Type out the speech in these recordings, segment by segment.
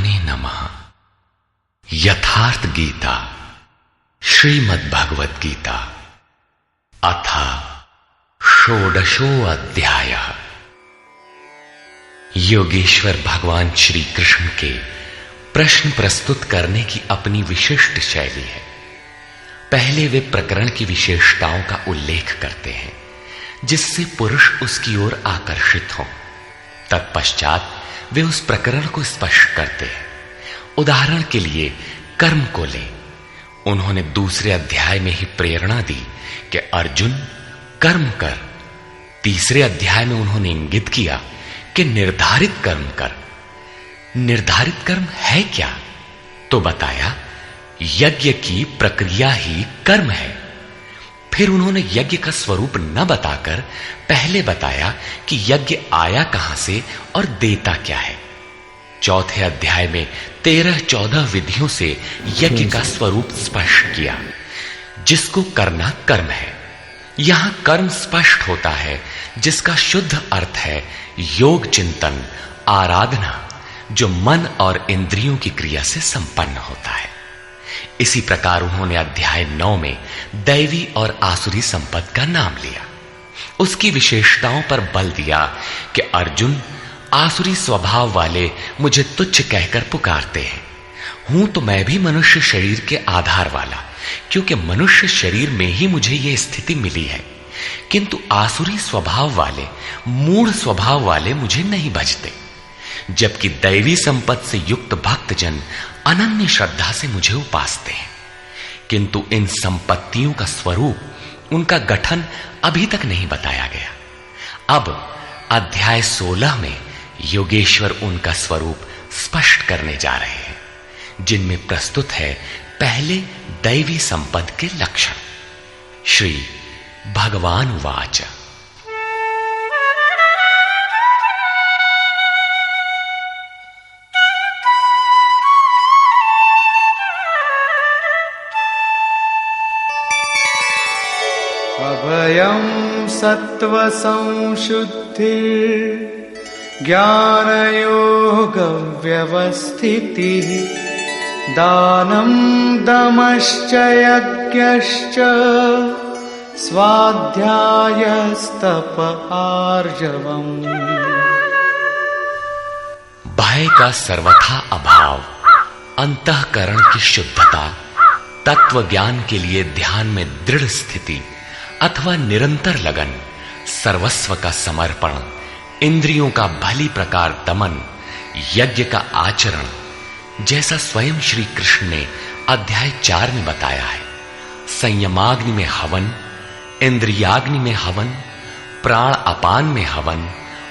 परमात्मने नमः। यथार्थ गीता श्रीमद् भगवत गीता अथ षोडशो अध्यायः। योगेश्वर भगवान श्री कृष्ण के प्रश्न प्रस्तुत करने की अपनी विशिष्ट शैली है। पहले वे प्रकरण की विशेषताओं का उल्लेख करते हैं जिससे पुरुष उसकी ओर आकर्षित हो। तत्पश्चात वे उस प्रकरण को स्पष्ट करते हैं। उदाहरण के लिए कर्म को ले। उन्होंने दूसरे अध्याय में ही प्रेरणा दी कि अर्जुन कर्म कर। तीसरे अध्याय में उन्होंने इंगित किया कि निर्धारित कर्म कर। निर्धारित कर्म है क्या? तो बताया यज्ञ की प्रक्रिया ही कर्म है। फिर उन्होंने यज्ञ का स्वरूप न बताकर पहले बताया कि यज्ञ आया कहां से और देता क्या है। चौथे अध्याय में 13-14 विधियों से यज्ञ का स्वरूप स्पष्ट किया जिसको करना कर्म है। यहां कर्म स्पष्ट होता है जिसका शुद्ध अर्थ है योग चिंतन, आराधना, जो मन और इंद्रियों की क्रिया से संपन्न होता है। इसी प्रकार उन्होंने अध्याय 9 में दैवी और आसुरी संपत्ति का नाम लिया। उसकी विशेषताओं पर बल दिया कि अर्जुन आसुरी स्वभाव वाले मुझे तुच्छ कहकर पुकारते हैं। हूं तो मैं भी मनुष्य शरीर के आधार वाला, क्योंकि मनुष्य शरीर में ही मुझे यह स्थिति मिली है। किंतु आसुरी स्वभाव वाले, मूढ़ स्वभाव वाले मुझे नहीं भजते, जबकि दैवी संपत्ति से युक्त भक्तजन अनन्य श्रद्धा से मुझे उपासते हैं। किंतु इन संपत्तियों का स्वरूप, उनका गठन अभी तक नहीं बताया गया। अब अध्याय 16 में योगेश्वर उनका स्वरूप स्पष्ट करने जा रहे हैं, जिनमें प्रस्तुत है पहले दैवी संपद के लक्षण। श्री भगवान वाच। अभयं सत्व संशुद्धि ज्ञानयोग व्यवस्थितिः दानं दमश्च यज्ञश्च स्वाध्यायस्तप आर्जवम्। भय का सर्वथा अभाव, अंतःकरण की शुद्धता, तत्व ज्ञान के लिए ध्यान में दृढ़ स्थिति अथवा निरंतर लगन, सर्वस्व का समर्पण, इंद्रियों का भली प्रकार दमन, यज्ञ का आचरण, जैसा स्वयं श्री कृष्ण ने अध्याय 4 में बताया है। संयमाग्नि में हवन, इंद्रियाग्नि में हवन, प्राण अपान में हवन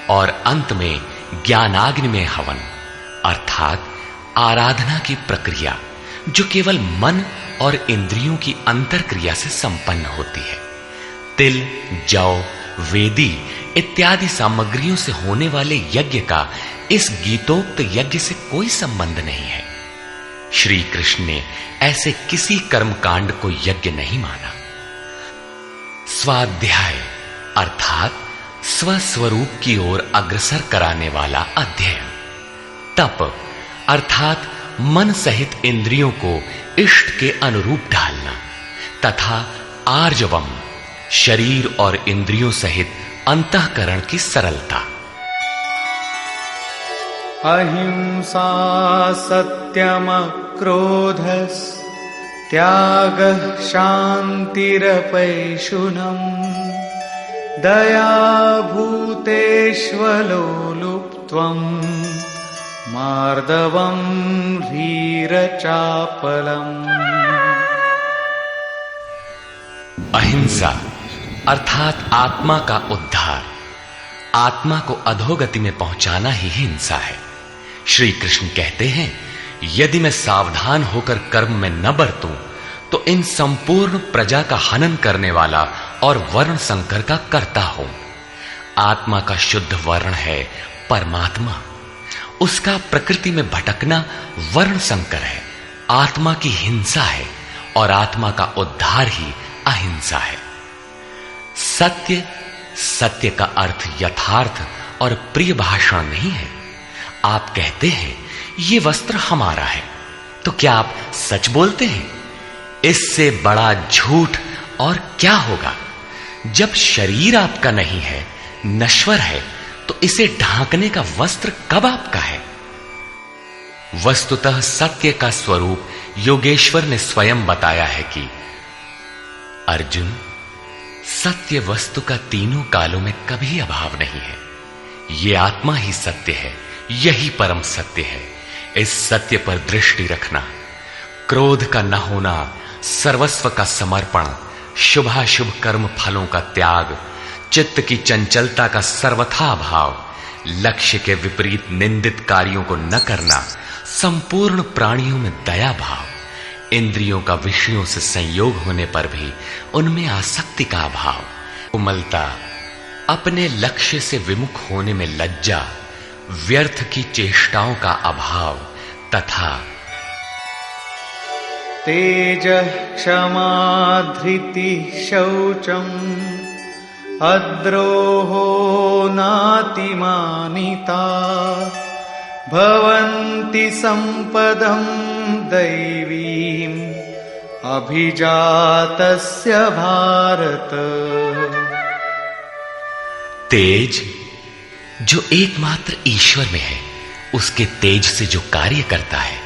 और अंत में ज्ञानाग्नि में हवन, अर्थात आराधना की प्रक्रिया जो केवल मन और इंद्रियों की अंतर क्रिया से संपन्न होती है। तिल, जौ, वेदी इत्यादि सामग्रियों से होने वाले यज्ञ का इस गीतोक्त यज्ञ से कोई संबंध नहीं है। श्री कृष्ण ने ऐसे किसी कर्मकांड को यज्ञ नहीं माना। स्वाध्याय अर्थात स्वस्वरूप की ओर अग्रसर कराने वाला अध्ययन। तप अर्थात मन सहित इंद्रियों को इष्ट के अनुरूप ढालना, तथा आर्जवम शरीर और इंद्रियों सहित अंतःकरण की सरलता। अहिंसा सत्यम क्रोधस् त्यागः शान्तिरपैशुनम् दया भूतेष्वलोलुप्त्वम् मार्दवम् धीरचापलम्। अहिंसा अर्थात आत्मा का उद्धार, आत्मा को अधोगति में पहुंचाना ही हिंसा है। श्री कृष्ण कहते हैं, यदि मैं सावधान होकर कर्म में न बरतूं तो इन संपूर्ण प्रजा का हनन करने वाला और वर्ण संकर का कर्ता हूं। आत्मा का शुद्ध वर्ण है परमात्मा। उसका प्रकृति में भटकना वर्ण संकर है, आत्मा की हिंसा है, और आत्मा का उद्धार ही अहिंसा है। सत्य, सत्य का अर्थ यथार्थ और प्रिय भाषण नहीं है। आप कहते हैं ये वस्त्र हमारा है, तो क्या आप सच बोलते हैं? इससे बड़ा झूठ और क्या होगा? जब शरीर आपका नहीं है, नश्वर है, तो इसे ढांकने का वस्त्र कब आपका है? वस्तुतः सत्य का स्वरूप योगेश्वर ने स्वयं बताया है कि अर्जुन, सत्य वस्तु का तीनों कालों में कभी अभाव नहीं है। ये आत्मा ही सत्य है, यही परम सत्य है। इस सत्य पर दृष्टि रखना, क्रोध का न होना, सर्वस्व का समर्पण, शुभाशुभ कर्म फलों का त्याग, चित्त की चंचलता का सर्वथा अभाव, लक्ष्य के विपरीत निंदित कार्यों को न करना, संपूर्ण प्राणियों में दया भाव, इंद्रियों का विषयों से संयोग होने पर भी उनमें आसक्ति का अभाव, कोमलता, अपने लक्ष्य से विमुख होने में लज्जा, व्यर्थ की चेष्टाओं का अभाव तथा तेज क्षमा धृति शौचम अद्रोहो नातिमानिता भवन्ति संपदं दैवीम् अभिजातस्य भारत। तेज जो एकमात्र ईश्वर में है, उसके तेज से जो कार्य करता है,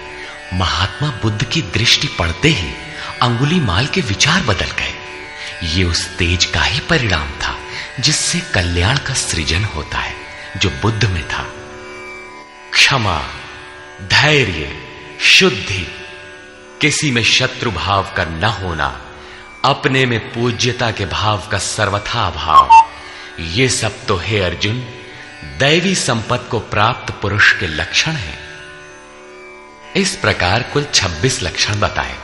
महात्मा बुद्ध की दृष्टि पड़ते ही अंगुलीमाल के विचार बदल गए। ये उस तेज का ही परिणाम था जिससे कल्याण का सृजन होता है, जो बुद्ध में था। क्षमा, धैर्य, शुद्धि, किसी में शत्रु भाव का न होना, अपने में पूज्यता के भाव का सर्वथा अभाव, ये सब तो हे अर्जुन दैवी संपत्ति को प्राप्त पुरुष के लक्षण हैं। इस प्रकार कुल 26 लक्षण बताए,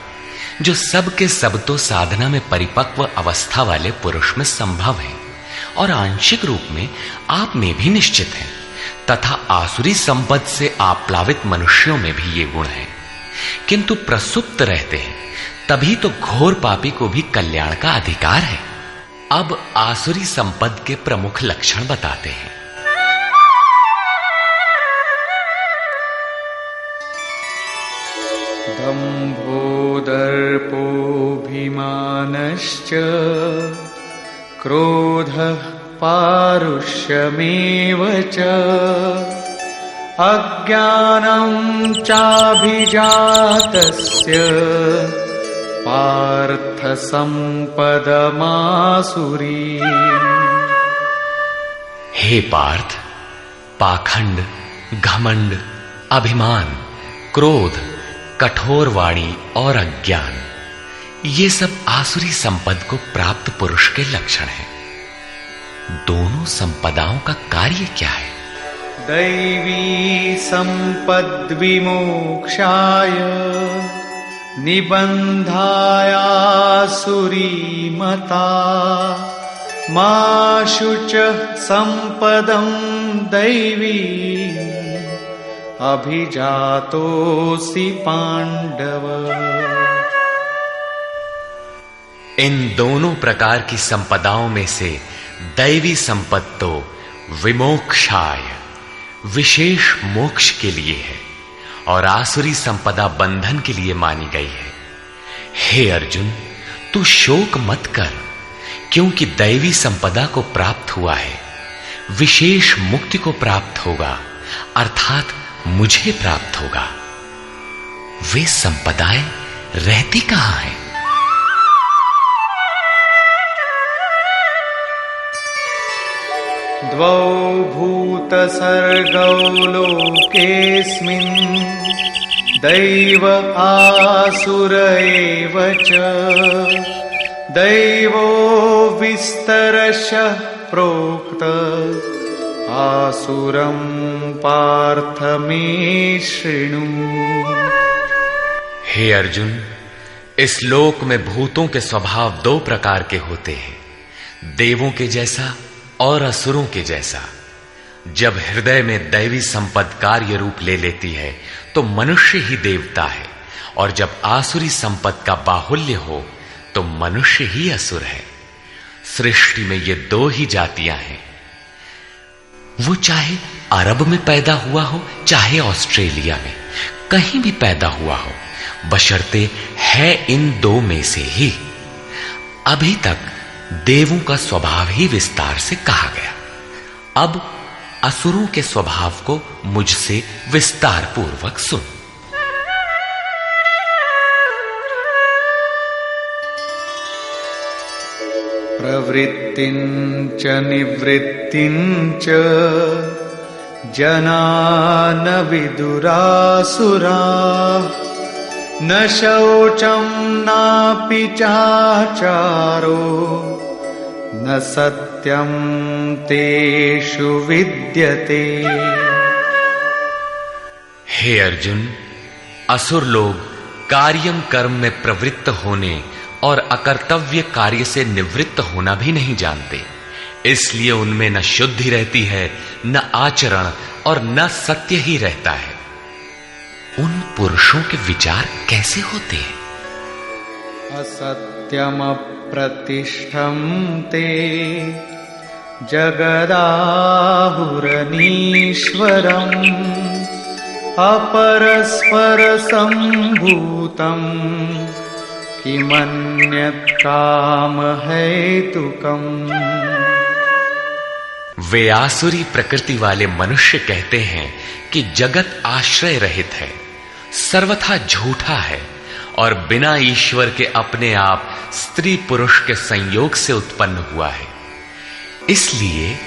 जो सब के सब तो साधना में परिपक्व अवस्था वाले पुरुष में संभव है और आंशिक रूप में आप में भी निश्चित है, तथा आसुरी संपत्ति से आप्लावित मनुष्यों में भी ये गुण है, किंतु प्रसुप्त रहते हैं, तभी तो घोर पापी को भी कल्याण का अधिकार है। अब आसुरी संपद के प्रमुख लक्षण बताते हैं। दम्भो दर्पोऽभिमानश्च क्रोधः पारुष्यमेव च अज्ञानं चाभिजातस्य पार्थ संपदमासुरी। हे पार्थ, पाखंड, घमंड, अभिमान, क्रोध, कठोर वाणी और अज्ञान, ये सब आसुरी संपद को प्राप्त पुरुष के लक्षण हैं। दोनों संपदाओं का कार्य क्या है? दैवी संपद विमोक्षाय निबंधायासुरी मता मा शुच संपदं दैवी अभिजातोऽसि पांडव। इन दोनों प्रकार की संपदाओं में से दैवी संपत्ति तो विमोक्षाय, विशेष मोक्ष के लिए है, और आसुरी संपदा बंधन के लिए मानी गई है। हे अर्जुन, तू शोक मत कर, क्योंकि दैवी संपदा को प्राप्त हुआ है, विशेष मुक्ति को प्राप्त होगा, अर्थात मुझे प्राप्त होगा। वे संपदाएं रहती कहां हैं? द्वौ भूतसर्गौ लोकेऽस्मिन् दैव आसुर एव च दैवो विस्तरशः प्रोक्त आसुरं पार्थ मे शृणु। हे अर्जुन, इस लोक में भूतों के स्वभाव दो प्रकार के होते हैं, देवों के जैसा और असुरों के जैसा। जब हृदय में दैवी संपद कार्य रूप ले लेती है तो मनुष्य ही देवता है, और जब आसुरी संपद का बाहुल्य हो तो मनुष्य ही असुर है। सृष्टि में ये दो ही जातियां हैं, वो चाहे अरब में पैदा हुआ हो चाहे ऑस्ट्रेलिया में, कहीं भी पैदा हुआ हो, बशर्ते है इन दो में से ही। अभी तक देवों का स्वभाव ही विस्तार से कहा गया, अब असुरों के स्वभाव को मुझसे विस्तार पूर्वक सुन। प्रवृत्तिञ्च निवृत्तिञ्च जना न विदुरासुराः न शौचं नापि चाचारो न सत्यं तेषु विद्यते। हे अर्जुन, असुर लोग कार्यम कर्म में प्रवृत्त होने और अकर्तव्य कार्य से निवृत्त होना भी नहीं जानते, इसलिए उनमें न शुद्धि रहती है, न आचरण और न सत्य ही रहता है। उन पुरुषों के विचार कैसे होते हैं? असत्यम प्रतिष्ठं ते जगदाहुरनीश्वरम् अपरस्पर संभूतम् किमन्यत् काम हेतुकम्। वे आसुरी प्रकृति वाले मनुष्य कहते हैं कि जगत आश्रय रहित है, सर्वथा झूठा है और बिना ईश्वर के अपने आप स्त्री पुरुष के संयोग से उत्पन्न हुआ है, इसलिए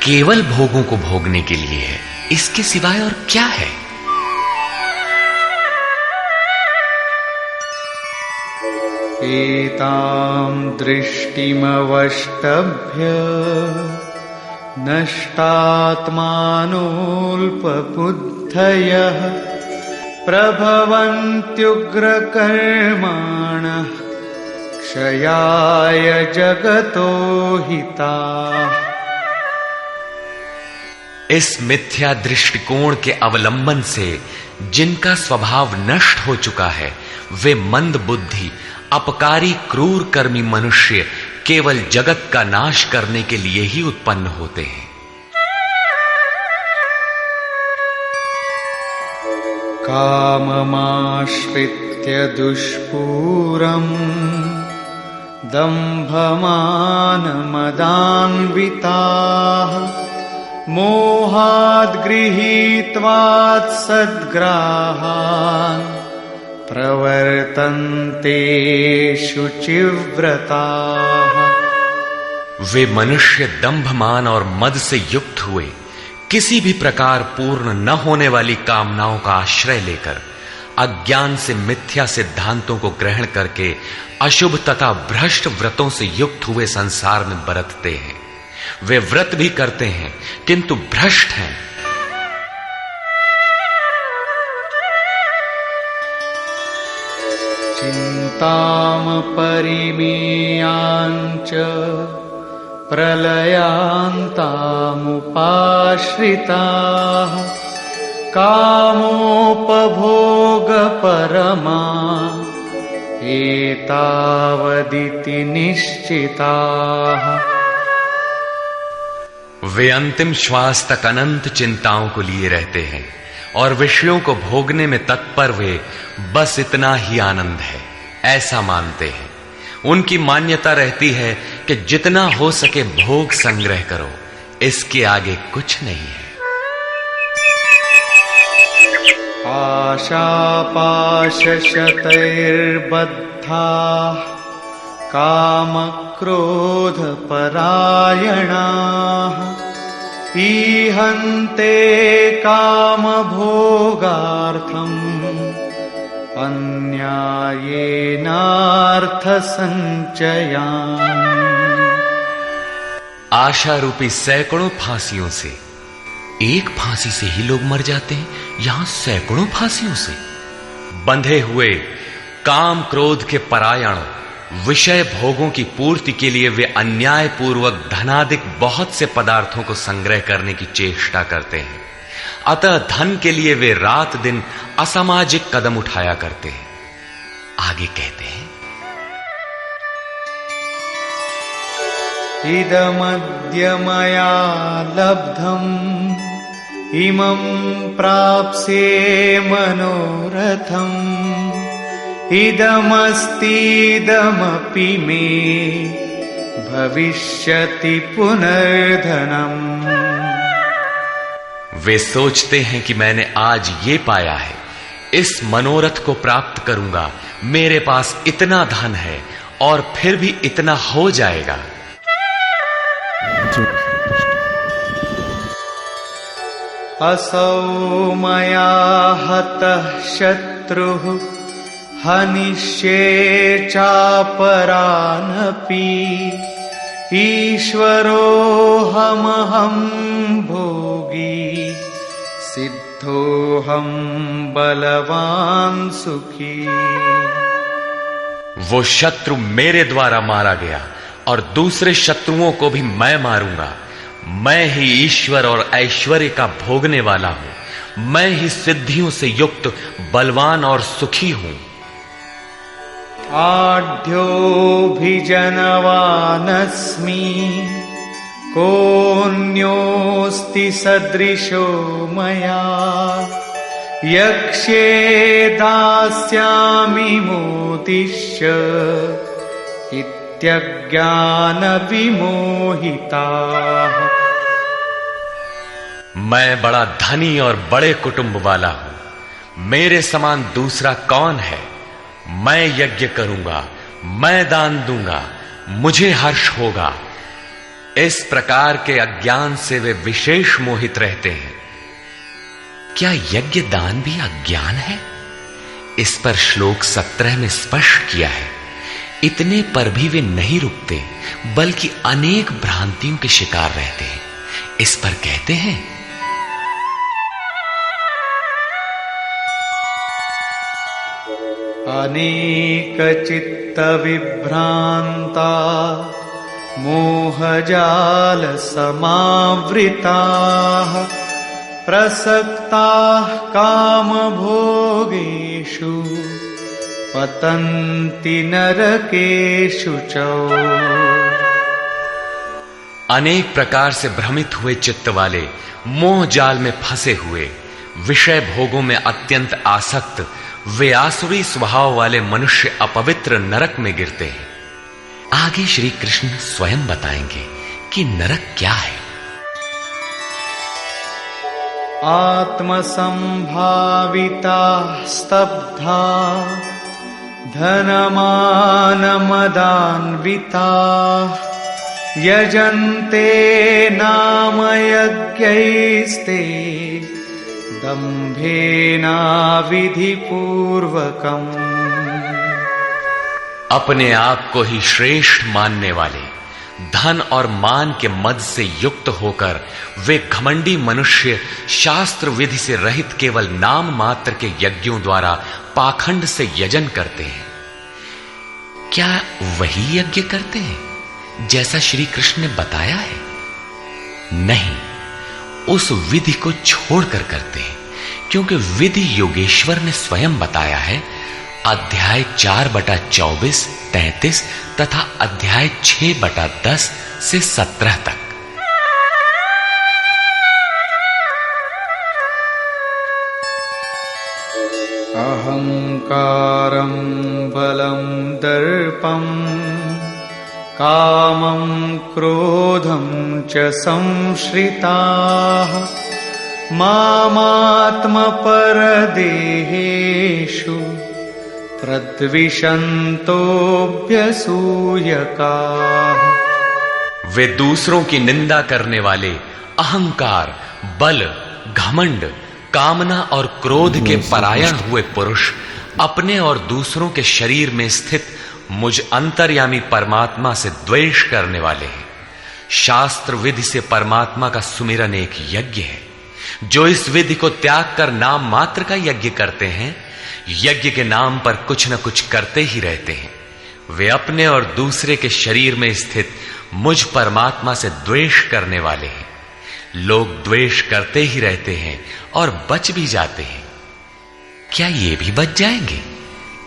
केवल भोगों को भोगने के लिए है, इसके सिवाय और क्या है? एतां दृष्टिमवष्टभ्य नष्टात्मानोऽल्पबुद्धयः प्रभवन्त्युग्रकर्माणः क्षयाय जगतो हिताः। इस मिथ्या दृष्टिकोण के अवलंबन से जिनका स्वभाव नष्ट हो चुका है, वे मंद बुद्धि अपकारी क्रूर कर्मी मनुष्य केवल जगत का नाश करने के लिए ही उत्पन्न होते हैं। काममाश्रित्य दुष्पूरम् दम्भमानमदान्विताः मोहाद् गृहीत्वात् सद्ग्राहान् प्रवर्तन्ते शुचिव्रताः। वे मनुष्य दंभमान और मद से युक्त हुए किसी भी प्रकार पूर्ण न होने वाली कामनाओं का आश्रय लेकर अज्ञान से मिथ्या सिद्धांतों को ग्रहण करके अशुभ तथा भ्रष्ट व्रतों से युक्त हुए संसार में बरतते हैं। वे व्रत भी करते हैं किंतु भ्रष्ट हैं। चिंताम परिमेयांच प्रलयांतामुपाश्रिताः कामोपभोगपरमा एतावदिति निश्चिताः। वे अंतिम श्वास तक अनंत चिंताओं को लिए रहते हैं और विषयों को भोगने में तत्पर वे बस इतना ही आनंद है ऐसा मानते हैं। उनकी मान्यता रहती है कि जितना हो सके भोग संग्रह करो, इसके आगे कुछ नहीं है। आशापाशशतैर्बद्धाः कामक्रोधपरायणाः ईहन्ते कामभोगार्थम् अन्यायेनार्थसञ्चयान्। आशा रूपी सैकड़ों फांसियों से एक फांसी से ही लोग मर जाते हैं, यहां सैकड़ों फांसियों से बंधे हुए काम क्रोध के परायण विषय भोगों की पूर्ति के लिए वे अन्याय पूर्वक धनाधिक बहुत से पदार्थों को संग्रह करने की चेष्टा करते हैं। अतः धन के लिए वे रात दिन असामाजिक कदम उठाया करते हैं। आगे कहते हैं, इदमद्य मया लब्धम् इमं प्राप्स्ये मनोरथम् इदमस्तीदमपि मे भविष्यति पुनर्धनम्। वे सोचते हैं कि मैंने आज ये पाया है, इस मनोरथ को प्राप्त करूंगा, मेरे पास इतना धन है और फिर भी इतना हो जाएगा। असौ मया हतः शत्रुः हनिष्ये चापरानपि ईश्वरोऽहमहं भोगी सिद्धोऽहं बलवान् सुखी। वो शत्रु मेरे द्वारा मारा गया और दूसरे शत्रुओं को भी मैं मारूंगा। मैं ही ईश्वर और ऐश्वर्य का भोगने वाला हूं। मैं ही सिद्धियों से युक्त बलवान और सुखी हूं। आढ्योऽभिजनवानस्मि कोऽन्योऽस्ति सदृशो मया यक्ष्ये दास्यामि मोदिष्य इत्यज्ञानविमोहिताः। मैं बड़ा धनी और बड़े कुटुंब वाला हूं। मेरे समान दूसरा कौन है? मैं यज्ञ करूंगा, मैं दान दूंगा, मुझे हर्ष होगा। इस प्रकार के अज्ञान से वे विशेष मोहित रहते हैं। क्या यज्ञ दान भी अज्ञान है? इस पर श्लोक 17 में स्पष्ट किया है। इतने पर भी वे नहीं रुकते, बल्कि अनेक भ्रांतियों के शिकार रहते हैं। इस पर कहते हैं, अनेक चित्त विभ्रांता मोहजाल समावृताः प्रसक्ताः कामभोगेषु पतन्ति नरकेषु च। अनेक प्रकार से भ्रमित हुए चित्त वाले, मोह जाल में फंसे हुए, विषय भोगों में अत्यंत आसक्त वे आसुरी स्वभाव वाले मनुष्य अपवित्र नरक में गिरते हैं। आगे श्री कृष्ण स्वयं बताएंगे कि नरक क्या है। आत्मसंभाविता स्तब्धा धनमानमदान्विता यजन्ते नाम यज्ञैस्ते दम्भेना विधिपूर्वकम्। अपने आप को ही श्रेष्ठ मानने वाले, धन और मान के मद से युक्त होकर वे घमंडी मनुष्य शास्त्र विधि से रहित केवल नाम मात्र के यज्ञों द्वारा पाखंड से यजन करते हैं। क्या वही यज्ञ करते हैं जैसा श्री कृष्ण ने बताया है? नहीं, उस विधि को छोड़कर करते हैं, क्योंकि विधि योगेश्वर ने स्वयं बताया है। अध्याय 4/24, 33 तथा अध्याय 6/10 से 17 तक। अहंकारं बलं दर्पं कामं क्रोधं च संश्रिताः मामात्मपरदेहेषु प्रद्विषन्तोऽभ्यसूयकाः। वे दूसरों की निंदा करने वाले, अहंकार, बल, घमंड, कामना और क्रोध के परायण हुए पुरुष अपने और दूसरों के शरीर में स्थित मुझ अंतर्यामी परमात्मा से द्वेष करने वाले हैं। शास्त्र विधि से परमात्मा का सुमिरन एक यज्ञ है। जो इस विधि को त्याग कर नाम मात्र का यज्ञ करते हैं, यज्ञ के नाम पर कुछ न कुछ करते ही रहते हैं। वे अपने और दूसरे के शरीर में स्थित मुझ परमात्मा से द्वेष करने वाले हैं। लोग द्वेष करते ही रहते हैं और बच भी जाते हैं। क्या ये भी बच जाएंगे?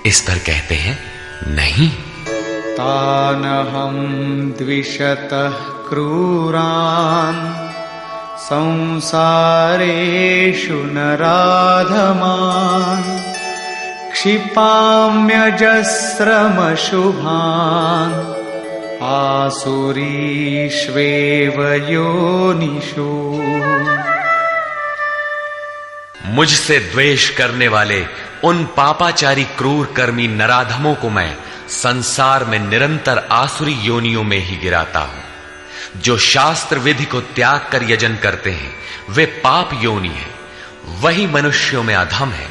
इस पर कहते हैं, नहीं। तानहं द्विषतः क्रूरान् संसारेषु नराधमान् क्षिपाम्यजस्रमशुभान् आसुरीष्वेव योनिषु। मुझसे द्वेष करने वाले उन पापाचारी क्रूर कर्मी नराधमों को मैं संसार में निरंतर आसुरी योनियों में ही गिराता हूं। जो शास्त्र विधि को त्याग कर यजन करते हैं वे पाप योनि है, वही मनुष्यों में अधम है।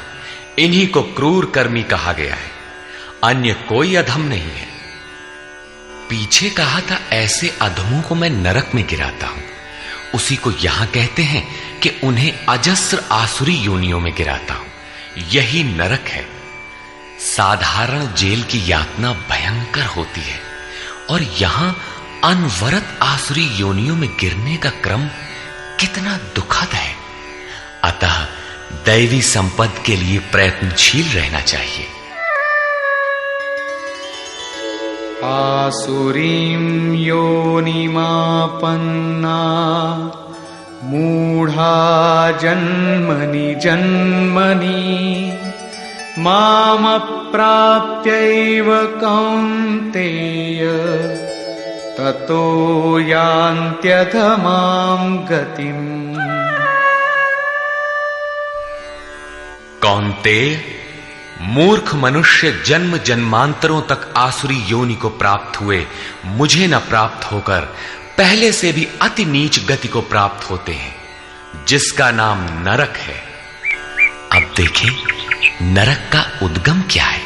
इन्हीं को क्रूर कर्मी कहा गया है, अन्य कोई अधम नहीं है। पीछे कहा था ऐसे अधमों को मैं नरक में गिराता हूं, उसी को यहां कहते हैं कि उन्हें अजस्र आसुरी योनियों में गिराता हूं। यही नरक है। साधारण जेल की यातना भयंकर होती है और यहां अनवरत आसुरी योनियों में गिरने का क्रम कितना दुखद है। अतः दैवी संपद के लिए प्रयत्नशील रहना चाहिए। आसुरीं योनिमापन्ना मूढ़ा जन्मनि जन्मनि मामप्राप्यैव कौन्तेय ततो यान्त्यधमां गतिम्। कौन्तेय, मूर्ख मनुष्य जन्म जन्मांतरों तक आसुरी योनि को प्राप्त हुए मुझे न प्राप्त होकर पहले से भी अति नीच गति को प्राप्त होते हैं, जिसका नाम नरक है। अब देखें नरक का उद्गम क्या है।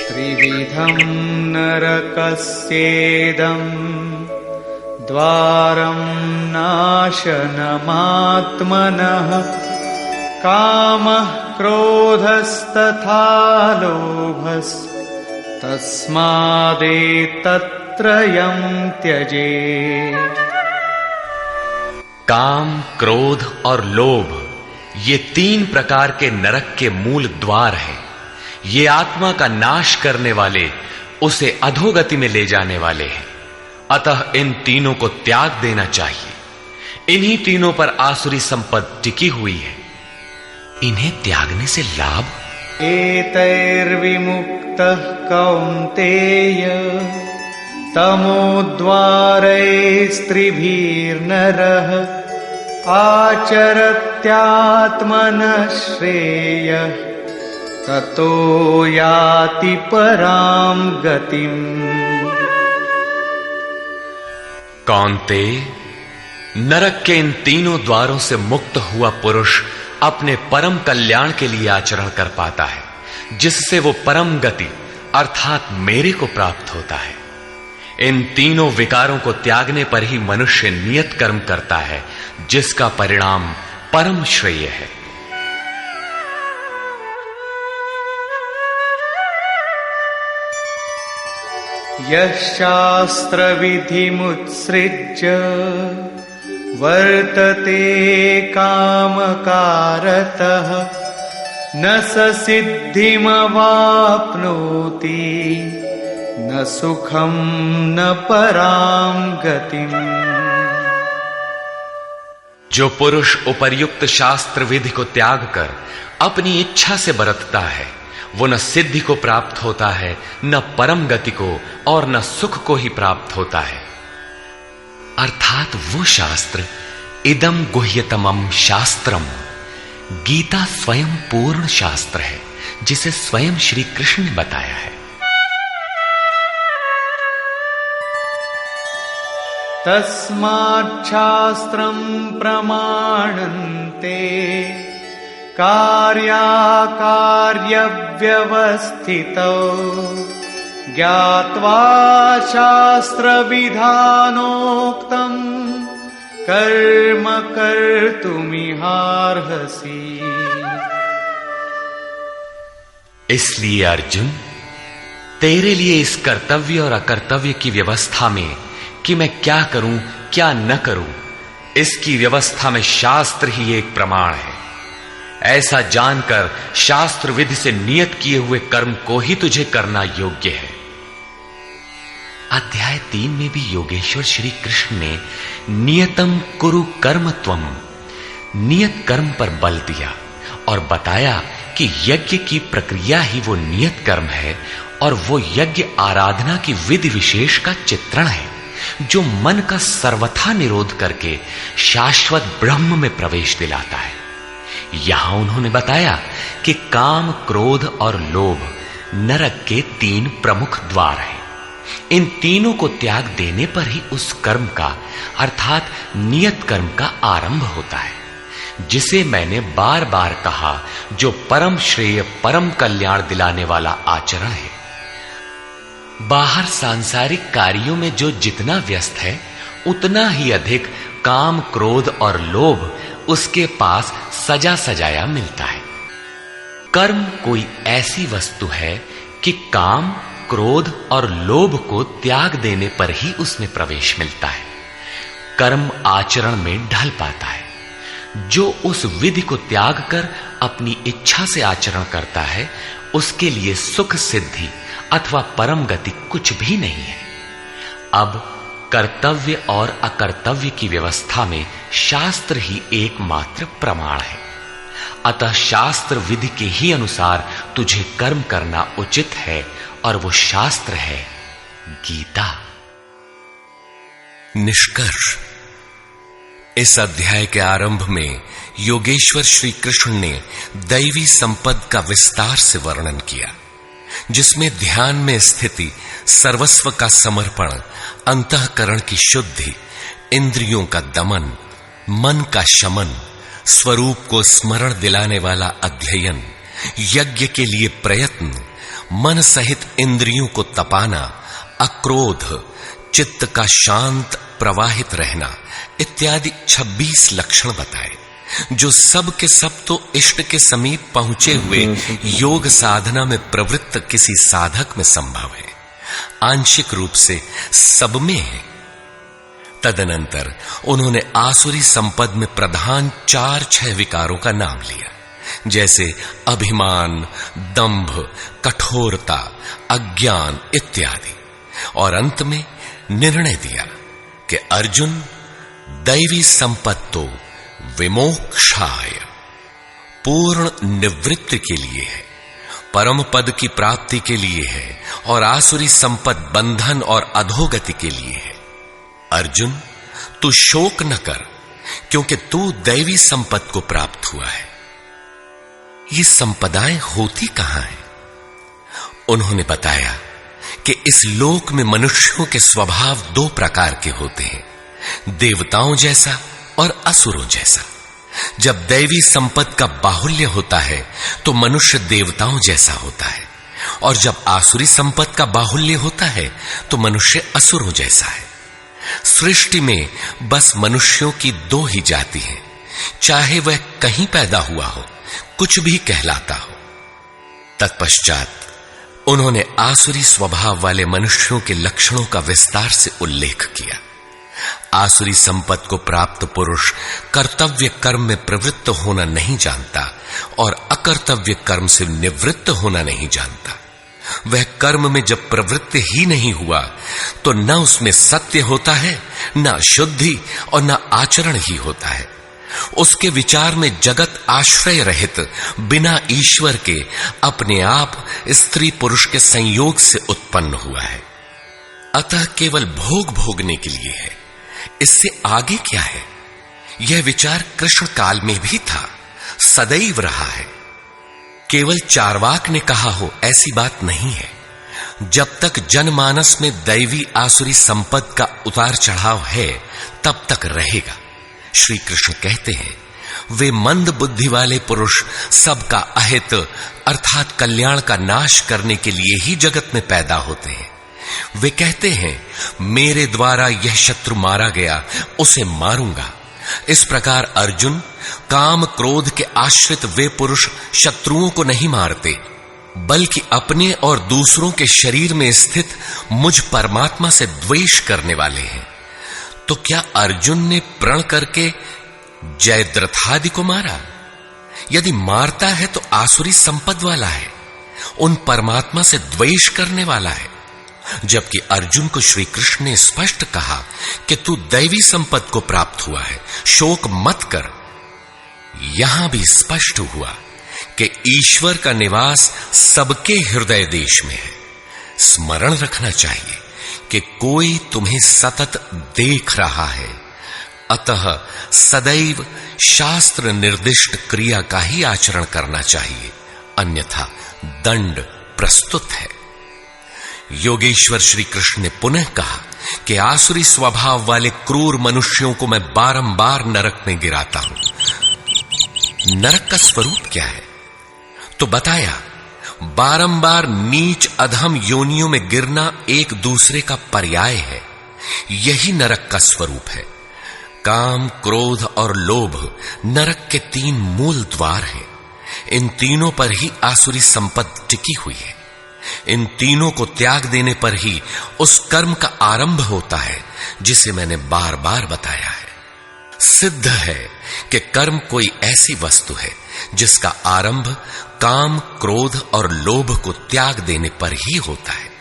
त्रिविधं नरकस्येदम् द्वारं नाशनमात्मनः कामः क्रोधस्तथा लोभस्तस्मादेतत्त्रयं त्यजेत्। काम, क्रोध और लोभ ये 3 प्रकार के नरक के मूल द्वार हैं। ये आत्मा का नाश करने वाले, उसे अधोगति में ले जाने वाले हैं। अतः इन तीनों को त्याग देना चाहिए। इन्हीं तीनों पर आसुरी संपत्ति टिकी हुई है। इन्हें त्यागने से लाभ? एतैर्विमुक्तः कौन्तेय तमोद्वारैस्त्रिभिर्नरः आचरत्यात्मनः श्रेयः ततो याति परां गतिम्। कौन्तेय, नरक के इन तीनों द्वारों से मुक्त हुआ पुरुष अपने परम कल्याण के लिए आचरण कर पाता है, जिससे वो परम गति अर्थात मेरे को प्राप्त होता है। इन तीनों विकारों को त्यागने पर ही मनुष्य नियत कर्म करता है, जिसका परिणाम परम श्रेय है। यः शास्त्रविधिमुत्सृज्य वर्तते कामकारतः न स सिद्धिमवाप्नोति न सुखं न परां गतिम्। जो पुरुष उपर्युक्त शास्त्र विधि को त्याग कर अपनी इच्छा से बरतता है, वो न सिद्धि को प्राप्त होता है, न परम गति को और न सुख को ही प्राप्त होता है। अर्थात वो शास्त्र इदम गुह्यतमम शास्त्रम, गीता स्वयं पूर्ण शास्त्र है, जिसे स्वयं श्री कृष्ण ने बताया है। तस्माच्छास्त्रं प्रमाणन्ते कार्याकार्यव्यवस्थितौ ज्ञात्वा शास्त्रविधानोक्तं कर्म कर्तुमिहार्हसि। इसलिए अर्जुन, तेरे लिए इस कर्तव्य और अकर्तव्य की व्यवस्था में कि मैं क्या करूं क्या न करूं, इसकी व्यवस्था में शास्त्र ही एक प्रमाण है। ऐसा जानकर शास्त्र विधि से नियत किए हुए कर्म को ही तुझे करना योग्य है। अध्याय 3 में भी योगेश्वर श्री कृष्ण ने नियतम कुरु कर्म त्वम, नियत कर्म पर बल दिया और बताया कि यज्ञ की प्रक्रिया ही वो नियत कर्म है और वो यज्ञ आराधना की विधि विशेष का चित्रण है जो मन का सर्वथा निरोध करके शाश्वत ब्रह्म में प्रवेश दिलाता है। यहां उन्होंने बताया कि काम, क्रोध और लोभ नरक के 3 प्रमुख द्वार हैं। इन तीनों को त्याग देने पर ही उस कर्म का अर्थात नियत कर्म का आरंभ होता है, जिसे मैंने बार बार कहा, जो परम श्रेय, परम कल्याण दिलाने वाला आचरण है। बाहर सांसारिक कार्यों में जो जितना व्यस्त है, उतना ही अधिक काम, क्रोध और लोभ उसके पास सजा सजाया मिलता है। कर्म कोई ऐसी वस्तु है कि काम, क्रोध और लोभ को त्याग देने पर ही उसमें प्रवेश मिलता है, कर्म आचरण में ढल पाता है। जो उस विधि को त्याग कर अपनी इच्छा से आचरण करता है, उसके लिए सुख सिद्धि अथवा परम गति कुछ भी नहीं है। अब कर्तव्य और अकर्तव्य की व्यवस्था में शास्त्र ही एकमात्र प्रमाण है। अतः शास्त्र विधि के ही अनुसार तुझे कर्म करना उचित है और वो शास्त्र है गीता। निष्कर्ष, इस अध्याय के आरंभ में योगेश्वर श्री कृष्ण ने दैवी संपद का विस्तार से वर्णन किया, जिसमें ध्यान में स्थिति, सर्वस्व का समर्पण, अंतःकरण की शुद्धि, इंद्रियों का दमन, मन का शमन, स्वरूप को स्मरण दिलाने वाला अध्ययन, यज्ञ के लिए प्रयत्न, मन सहित इंद्रियों को तपाना, अक्रोध, चित्त का शांत प्रवाहित रहना इत्यादि 26 लक्षण बताए, जो सब के सब तो इष्ट के समीप पहुंचे हुए योग साधना में प्रवृत्त किसी साधक में संभव है, आंशिक रूप से सब में है। तदनंतर उन्होंने आसुरी संपद में प्रधान 4-6 विकारों का नाम लिया, जैसे अभिमान, दंभ, कठोरता, अज्ञान इत्यादि, और अंत में निर्णय दिया कि अर्जुन, दैवी संपत्ति तो विमोक्षाय, पूर्ण निवृत्ति के लिए है, परम पद की प्राप्ति के लिए है, और आसुरी संपत्ति बंधन और अधोगति के लिए है। अर्जुन, तू शोक न कर, क्योंकि तू दैवी संपत्ति को प्राप्त हुआ है। ये संपदाएं होती कहां हैं? उन्होंने बताया कि इस लोक में मनुष्यों के स्वभाव 2 प्रकार के होते हैं, देवताओं जैसा और असुरों जैसा। जब दैवी संपत्ति का बाहुल्य होता है तो मनुष्य देवताओं जैसा होता है, और जब आसुरी संपत्ति का बाहुल्य होता है तो मनुष्य असुरों जैसा है। सृष्टि में बस मनुष्यों की 2 ही जाति हैं, चाहे वह कहीं पैदा हुआ हो, कुछ भी कहलाता हो। तत्पश्चात उन्होंने आसुरी स्वभाव वाले मनुष्यों के लक्षणों का विस्तार से उल्लेख किया। आसुरी संपत्ति को प्राप्त पुरुष कर्तव्य कर्म में प्रवृत्त होना नहीं जानता और अकर्तव्य कर्म से निवृत्त होना नहीं जानता। वह कर्म में जब प्रवृत्त ही नहीं हुआ तो न उसमें सत्य होता है, न शुद्धि और न आचरण ही होता है। उसके विचार में जगत आश्रय रहित, बिना ईश्वर के, अपने आप स्त्री पुरुष के संयोग से उत्पन्न हुआ है। अतः केवल भोग भोगने के लिए है, इससे आगे क्या है? यह विचार कृष्ण काल में भी था, सदैव रहा है। केवल चार्वाक ने कहा हो ऐसी बात नहीं है। जब तक जनमानस में दैवी आसुरी संपद का उतार चढ़ाव है, तब तक रहेगा। श्री कृष्ण कहते हैं, वे मंद बुद्धि वाले पुरुष सबका अहित अर्थात कल्याण का नाश करने के लिए ही जगत में पैदा होते हैं। वे कहते हैं, मेरे द्वारा यह शत्रु मारा गया, उसे मारूंगा। इस प्रकार अर्जुन, काम क्रोध के आश्रित वे पुरुष शत्रुओं को नहीं मारते, बल्कि अपने और दूसरों के शरीर में स्थित मुझ परमात्मा से द्वेष करने वाले हैं। तो क्या अर्जुन ने प्रण करके जयद्रथादि को मारा? यदि मारता है तो आसुरी संपद वाला है, उन परमात्मा से द्वेष करने वाला है। जबकि अर्जुन को श्री कृष्ण ने स्पष्ट कहा कि तू दैवी संपत्ति को प्राप्त हुआ है, शोक मत कर। यहां भी स्पष्ट हुआ कि ईश्वर का निवास सबके हृदय देश में है। स्मरण रखना चाहिए कि कोई तुम्हें सतत देख रहा है, अतः सदैव शास्त्र निर्दिष्ट क्रिया का ही आचरण करना चाहिए, अन्यथा दंड प्रस्तुत है। योगेश्वर श्री कृष्ण ने पुनः कहा कि आसुरी स्वभाव वाले क्रूर मनुष्यों को मैं बारंबार नरक में गिराता हूं। नरक का स्वरूप क्या है? तो बताया, बारंबार नीच अधम योनियों में गिरना एक दूसरे का पर्याय है। यही नरक का स्वरूप है। काम, क्रोध और लोभ नरक के 3 मूल द्वार हैं। इन तीनों पर ही आसुरी संपत्ति टिकी हुई है। इन तीनों को त्याग देने पर ही उस कर्म का आरंभ होता है जिसे मैंने बार बार बताया है। सिद्ध है कि कर्म कोई ऐसी वस्तु है जिसका आरंभ काम, क्रोध और लोभ को त्याग देने पर ही होता है।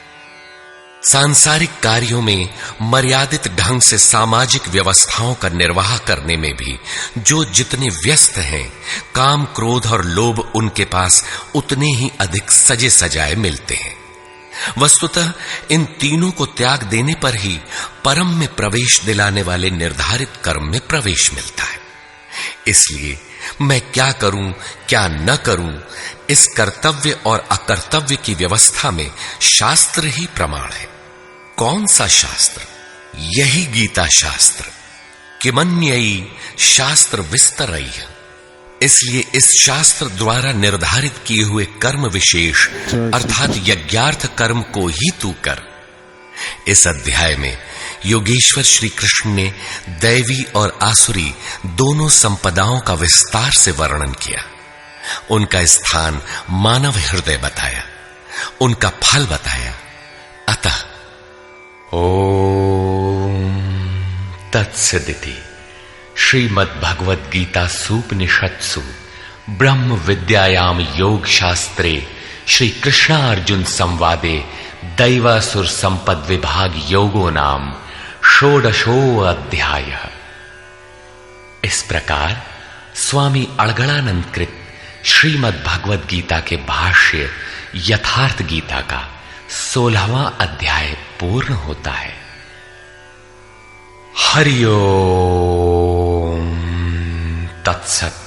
सांसारिक कार्यों में मर्यादित ढंग से सामाजिक व्यवस्थाओं का निर्वाह करने में भी जो जितने व्यस्त हैं, काम, क्रोध और लोभ उनके पास उतने ही अधिक सजे सजाए मिलते हैं। वस्तुतः इन तीनों को त्याग देने पर ही परम में प्रवेश दिलाने वाले निर्धारित कर्म में प्रवेश मिलता है। इसलिए मैं क्या करूं, क्या न करूं, इस कर्तव्य और अकर्तव्य की व्यवस्था में शास्त्र ही प्रमाण है। कौन सा शास्त्र? यही गीता शास्त्र। किमन्ययी शास्त्र विस्तरई। इसलिए इस शास्त्र द्वारा निर्धारित किए हुए कर्म विशेष अर्थात यज्ञार्थ कर्म को ही तू कर। इस अध्याय में योगेश्वर श्री कृष्ण ने दैवी और आसुरी दोनों संपदाओं का विस्तार से वर्णन किया। उनका स्थान मानव हृदय बताया, उनका फल बताया। अतः ओम तत्सदिति श्रीमद् भगवद गीता सूपनिषत्सु ब्रह्म विद्यायाम योग शास्त्रे श्री कृष्णार्जुन संवादे दैवासुर संपद विभाग योगो नाम षोडशो अध्याय। इस प्रकार स्वामी अड़गड़ानंद कृत श्रीमद् भगवद गीता के भाष्य यथार्थ गीता का 16वां अध्याय पूर्ण होता है। हरि ओम तत्सत।